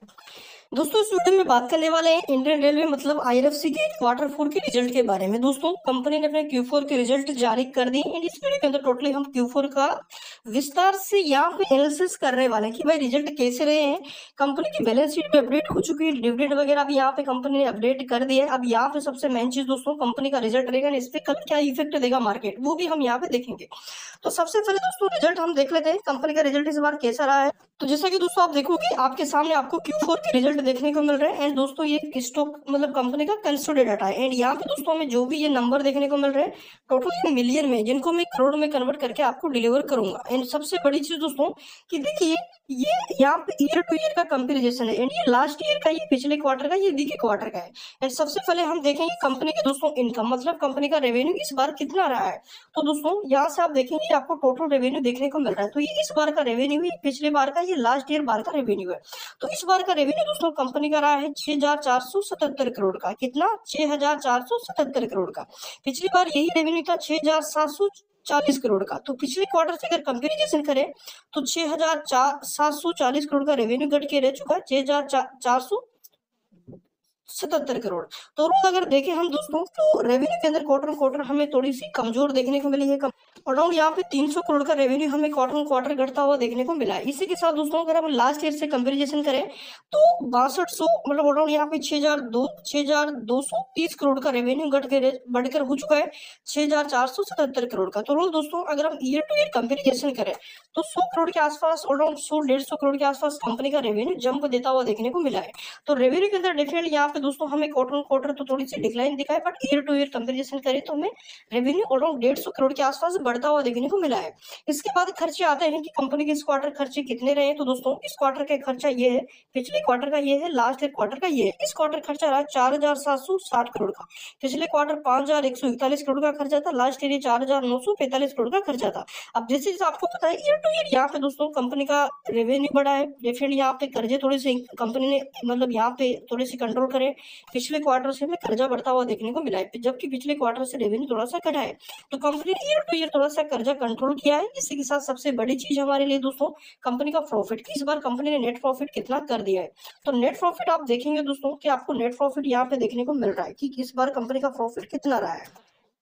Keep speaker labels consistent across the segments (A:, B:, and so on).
A: दोस्तों इस वीडियो में बात करने वाले हैं इंडियन रेलवे मतलब आईआरएफसी के क्वार्टर 4 के रिजल्ट के बारे में। दोस्तों कंपनी ने अपने Q4 के रिजल्ट जारी कर दिए एंड इस वीडियो के अंदर टोटली हम Q4 का विस्तार से यहाँ पे एनालिसिस करने वाले हैं कि भाई रिजल्ट कैसे रहे हैं। कंपनी की बैलेंस शीट भी अपडेट हो चुकी है, डिविडेंड वगैरह भी यहाँ पे कंपनी ने अपडेट कर दिया है। अब यहाँ पे सबसे मेन चीज दोस्तों कंपनी का रिजल्ट रहेगा, इस पे कल क्या इफेक्ट देगा मार्केट, वो भी हम यहाँ पे देखेंगे। तो सबसे पहले दोस्तों रिजल्ट हम देख लेते हैं कंपनी का रिजल्ट इस बार कैसा रहा है। तो जैसा कि दोस्तों आप देखोगे आपके सामने आपको Q4 के रिजल्ट देखने को मिल रहे हैं एंड दोस्तों ये स्टॉक मतलब कंपनी का कंसोलिडेटेड डाटा है एंड यहाँ पे दोस्तों हमें जो भी ये नंबर देखने को मिल रहे हैं टोटल मिलियन में, जिनको मैं करोड़ में कन्वर्ट करके आपको डिलीवर करूंगा। एंड सबसे बड़ी चीज दोस्तों कि देखिए ये यहाँ पे ईयर टू ईयर का कंपेरिजन है एंड ये लास्ट ईयर का, ये पिछले क्वार्टर का, ये बीके क्वार्टर का है। एंड सबसे पहले हम देखेंगे कंपनी के दोस्तों इनकम मतलब कंपनी का रेवेन्यू इस बार कितना रहा है। तो दोस्तों यहाँ से आप देखेंगे आपको टोटल रेवेन्यू देखने को मिल रहा है। तो ये इस बार का रेवेन्यू है, पिछले बार का, ये लास्ट ईयर बार का रेवेन्यू है। तो इस बार का रेवेन्यू दोस्तों कंपनी का रहा है 6,477 करोड़ का। कितना? 6,477 करोड़ का। पिछली बार यही रेवेन्यू था 6,740 करोड़ का। तो पिछले क्वार्टर से अगर कंपेरिजन करें तो 6,740 करोड़ का रेवेन्यू घट के रह चुका है 6,477 करोड़। तो अगर देखें हम दोस्तों तो रेवेन्यू के अंदर क्वार्टर हमें थोड़ी सी कमजोर देखने को मिली है। अराउंड यहाँ पे 300 करोड़ का रेवेन्यू हमें क्वार्टर घटता हुआ देखने को मिला है। इसी के साथ दोस्तों अगर हम लास्ट ईयर से कंपैरिजन करें तो 6200 मतलब अराउंड यहाँ पे 6,230 करोड़ का रेवेन्यू बढ़कर हो चुका है 6,477 करोड़ का। तो दोस्तों अगर हम ईयर टू ईयर कंपेरिजन करें तो 100 करोड़ के आसपास, अराउंड 100-150 करोड़ के आसपास कंपनी का रेवेन्यू जंप देता हुआ देखने को मिला है। तो रेवेन्यू के अंदर डेफिनेटली यहाँ पे दोस्तों हमें क्वार्टर तो थोड़ी सी डिक्लाइन दिखा है, but year two year comparison करें तो हमें रेवेन्यू अराउंड 150 करोड़ के आसपास बढ़ता हुआ देखने को मिला है। इसके बाद खर्चे आते हैं कि कंपनी के इस क्वार्टर खर्चे कितने रहे। तो दोस्तों इस क्वार्टर का खर्चा ये है, पिछले क्वार्टर का ये है, लास्ट ईयर क्वार्टर का ये है। इस क्वार्टर खर्चा रहा 4,760 करोड़ का। पिछले क्वार्टर 5,141 करोड़ का खर्चा था, लास्ट ईयर 4,945 करोड़ का खर्चा था। अब जैसे आपको पता है ईयर टू ईयर यहाँ पे दोस्तों कंपनी का रेवेन्यू बढ़ा है, डेफिनेटली यहाँ पे कर्जे थोड़े से कंपनी ने मतलब यहाँ पे थोड़े से कंट्रोल करे। पिछले क्वार्टर से हमें कर्जा बढ़ता हुआ देखने को मिला है, जबकि पिछले क्वार्टर से रेवेन्यू थोड़ा सा घटा है। तो कंपनी ने ईयर टू ईयर थोड़ा सा कर्जा कंट्रोल किया है। इसी के साथ सबसे बड़ी चीज हमारे लिए दोस्तों कंपनी का प्रॉफिट, इस बार कंपनी ने नेट प्रॉफिट कितना कर दिया है। तो नेट प्रॉफिट आप देखेंगे दोस्तों कि आपको नेट प्रॉफिट यहाँ पे देखने को मिल रहा है कि इस बार कंपनी का प्रॉफिट कितना रहा है।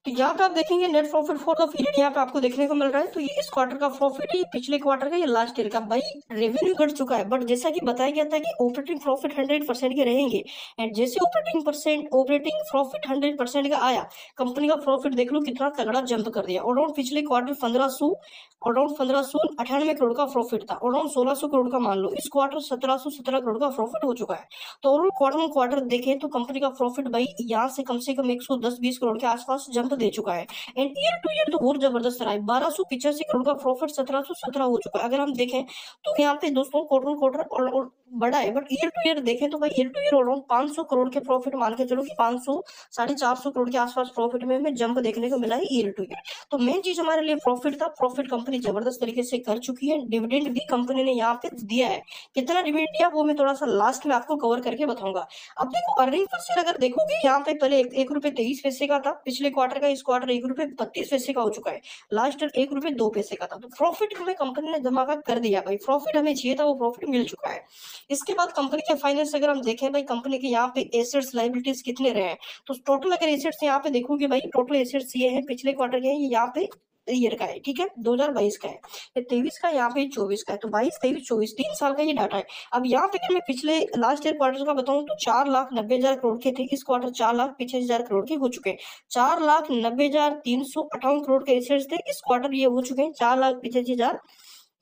A: तो यहाँ पे आप देखेंगे net profit for the period यहाँ पे आपको देखने को मिल रहा है। तो ये इस क्वार्टर का प्रॉफिट है, पिछले क्वार्टर का, ये लास्ट ईयर का। भाई रेवेन्यू घट चुका है, बट जैसा कि बताया गया था कि ऑपरेटिंग प्रॉफिट 100% के रहेंगे एंड जैसे ऑपरेटिंग प्रॉफिट 100% का आया, कंपनी का प्रॉफिट देख लो कितना तगड़ा जंप कर दिया। अराउंड पिछले क्वार्टर 1598 करोड़ का प्रॉफिट था, अराउंड 1600 करोड़ का मान लो। इस क्वार्टर 1717 करोड़ का प्रॉफिट हो चुका है। तो ओवरऑल क्वार्टर देखें तो कंपनी का प्रॉफिट भाई यहाँ से कम 110-20 करोड़ के आसपास जंप दे चुका है। एंड ईयर टू ईयर तो और जबरदस्त रहा है, 1285 करोड़ का प्रॉफिट 1717 हो चुका है। अगर हम देखें तो यहाँ पे दोस्तों क्वार्टर और बड़ा है, बट ईयर टू ईयर देखें तो भाई year two year around 500 crore के प्रॉफिट मान के चलो कि 500-450 करोड़ के आसपास प्रॉफिट में हमें जंप देखने को मिला है ईयर टू ईयर। तो मेन चीज हमारे लिए प्रॉफिट था, प्रॉफिट कंपनी जबरदस्त तरीके से कर चुकी है। डिविडेंड भी कंपनी ने यहाँ पे दिया है, कितना डिविडेंड दिया वो मैं थोड़ा सा लास्ट में आपको कवर करके बताऊंगा। अब देखो अर्निंग पर शेयर अगर देखोगे यहाँ पे पहले 1 रुपये 23 पैसे का था, पिछले क्वार्टर का, इस क्वार्टर 1 रुपये 32 पैसे का हो चुका है, लास्ट ईयर 1 रुपये 2 पैसे का था। तो प्रॉफिट हमें कंपनी ने धमाका कर दिया भाई, प्रॉफिट हमें चाहिए था वो प्रॉफिट मिल चुका है। इसके बाद कंपनी के फाइनेंस अगर हम देखें भाई कंपनी के यहाँ पे एसेट्स लायबिलिटीज कितने रहे हैं, तो टोटल अगर एसेट्स यहाँ पे देखोगे भाई टोटल एसेट्स ये है, पिछले क्वार्टर के ये यहाँ पे ईयर का है, ठीक है, 2022 का है, ये 23 का, यहाँ पे 24 का है। तो 22, 23, 24 3 साल का ये डाटा है। अब यहाँ पे मैं पिछले लास्ट ईयर क्वार्टर का बताऊं तो 4,90,000 करोड़ के थे, इस क्वार्टर 4,85,000 करोड़ के हो चुके हैं। 4,90,358 करोड़ के एसेट्स थे, इस क्वार्टर ये हो चुके हैं 4,85,000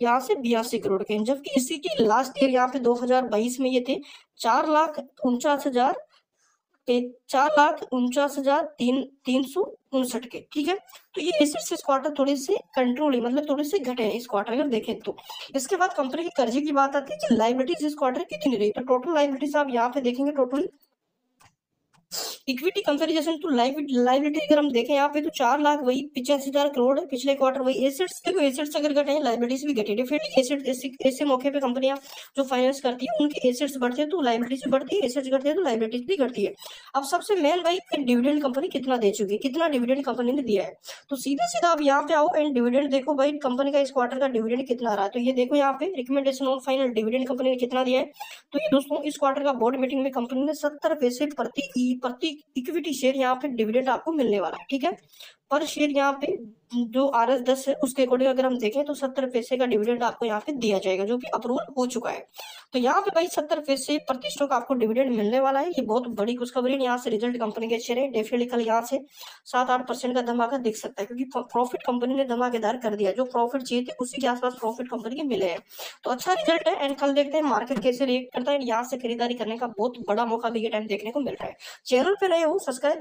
A: यहाँ से 82 करोड़ के, जबकि इसी की लास्ट ईयर यहाँ पे 2022 में ये थे 4,49,000 4,49,359 के, ठीक है। तो ये एसेट्स इस क्वार्टर थोड़े से कंट्रोल है, मतलब थोड़े से घटे हैं इस क्वार्टर अगर देखें तो। इसके बाद कंपनी के कर्जे की बात आती है कि लाइबिलिटीज इस क्वार्टर कितनी रही, तो टोटल लाइबिलिटीज आप यहाँ पे देखेंगे total equity comparison to liability अगर हम देखें यहाँ पे तो 4,85,000 करोड़ है पिछले क्वार्टर। वही एसेट्स देखो, एसेट्स अगर घटे लाइबिलिटीज भी घटी। डेफिनेटली एसेट ऐसे मौके पे कंपनियां जो फाइनेंस करती है उनके एसेट्स बढ़ते हैं तो लाइबिलिटीज भी बढ़ती है, एसेट्स घटते हैं तो लाइबिलिटीज भी घटती है। अब सबसे मेन भाई डिविडेंड कंपनी कितना दे चुकी है, कितना डिविडेंड कंपनी ने दिया है। तो सीधा सीधा आप यहाँ पे आओ एंड डिविडेंड देखो भाई कंपनी का इस क्वार्टर का डिविडेंड कितना रहा है। तो ये देखो यहाँ पे recommendation on final dividend company ने कितना दिया है। तो ये दोस्तों इस क्वार्टर का बोर्ड मीटिंग में कंपनी ने 70 पैसे प्रति इक्विटी शेयर यहाँ पे डिविडेंड आपको मिलने वाला है। ठीक है, पर शेयर यहाँ पे जो RS10 है उसके अकॉर्डिंग अगर हम देखें तो 70 पैसे का डिविडेंड आपको यहाँ पे दिया जाएगा जो कि अप्रूवल हो चुका है। तो यहाँ पे भाई 70 पैसे प्रति स्टॉक आपको डिविडेंड मिलने वाला है। ये बहुत बड़ी खुशखबरी है। यहाँ से रिजल्ट कंपनी के अच्छे रहे, डेफिनेटली कल यहाँ से 7-8% का धमाका दिख सकता है, क्योंकि प्रॉफिट कंपनी ने धमाकेदार कर दिया। जो प्रॉफिट चाहिए थे उसी के आसपास प्रॉफिट कंपनी के मिले हैं। तो अच्छा रिजल्ट है एंड कल देखते हैं मार्केट कैसे रिएक्ट करता है। यहाँ से खरीदारी करने का बहुत बड़ा मौका भी ये टाइम देखने को मिल रहा है। चैनल पे नए हो सब्सक्राइब